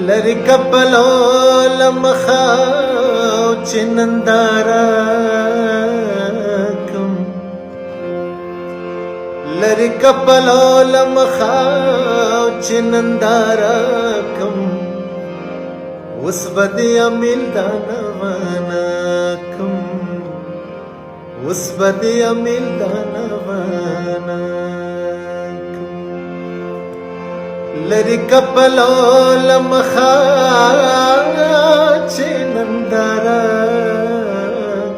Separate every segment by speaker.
Speaker 1: لری کپلو لمخاو چنندارا کم لری کپلو لمخاو چنندارا کم اس بدی امیل دانوانا کم اس بدی امیل دانوانا لری کپلو لمخا چنندارا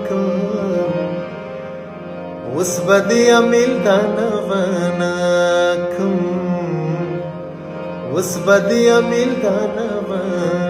Speaker 1: کم اس بدی امیل دانوانا کم اس بدی امیل دانوانا